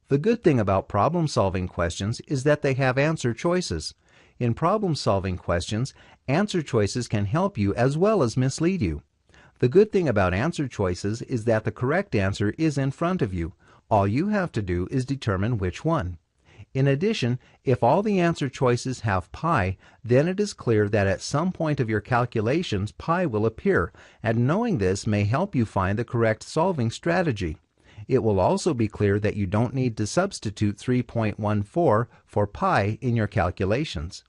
The good thing about problem-solving questions is that they have answer choices. In problem-solving questions, answer choices can help you as well as mislead you. The good thing about answer choices is that the correct answer is in front of you. All you have to do is determine which one. In addition, if all the answer choices have pi, then it is clear that at some point of your calculations pi will appear, and knowing this may help you find the correct solving strategy. It will also be clear that you don't need to substitute 3.14 for pi in your calculations.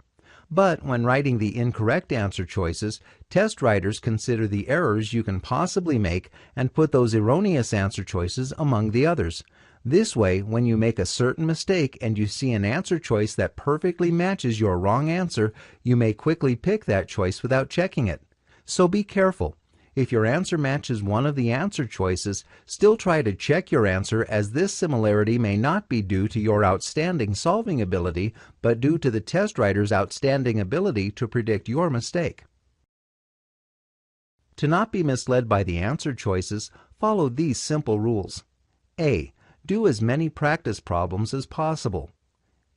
But when writing the incorrect answer choices, test writers consider the errors you can possibly make and put those erroneous answer choices among the others. This way, when you make a certain mistake and you see an answer choice that perfectly matches your wrong answer, you may quickly pick that choice without checking it. So be careful. If your answer matches one of the answer choices, still try to check your answer, as this similarity may not be due to your outstanding solving ability, but due to the test writer's outstanding ability to predict your mistake. To not be misled by the answer choices, follow these simple rules. A. Do as many practice problems as possible.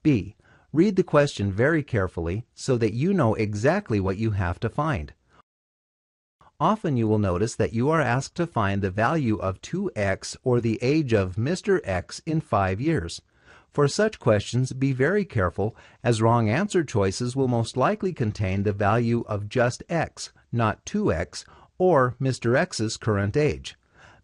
B. Read the question very carefully so that you know exactly what you have to find. Often you will notice that you are asked to find the value of 2x or the age of Mr. X in 5 years. For such questions, be very careful, as wrong answer choices will most likely contain the value of just x, not 2x, or Mr. X's current age.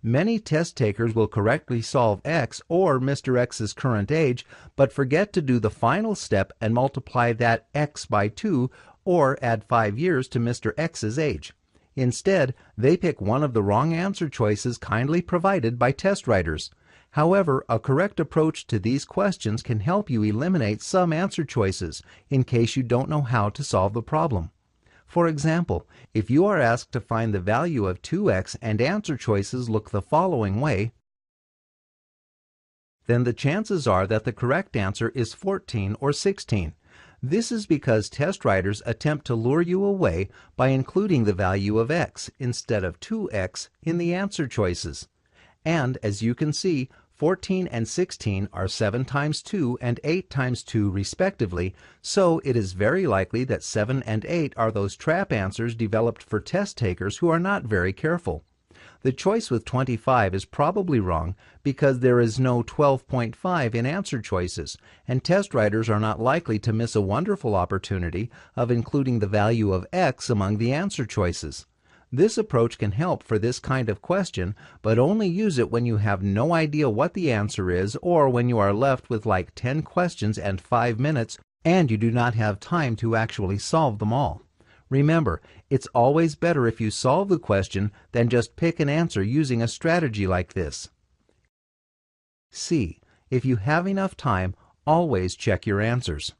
Many test takers will correctly solve x or Mr. X's current age, but forget to do the final step and multiply that x by 2 or add 5 years to Mr. X's age. Instead, they pick one of the wrong answer choices kindly provided by test writers. However, a correct approach to these questions can help you eliminate some answer choices in case you don't know how to solve the problem. For example, if you are asked to find the value of 2x and answer choices look the following way, then the chances are that the correct answer is 14 or 16. This is because test writers attempt to lure you away by including the value of x instead of 2x in the answer choices. And as you can see, 14 and 16 are 7 times 2 and 8 times 2 respectively, so it is very likely that 7 and 8 are those trap answers developed for test takers who are not very careful. The choice with 25 is probably wrong because there is no 12.5 in answer choices, and test writers are not likely to miss a wonderful opportunity of including the value of x among the answer choices. This approach can help for this kind of question, but only use it when you have no idea what the answer is, or when you are left with like 10 questions and 5 minutes and you do not have time to actually solve them all. Remember, it's always better if you solve the question than just pick an answer using a strategy like this. C. If you have enough time, always check your answers.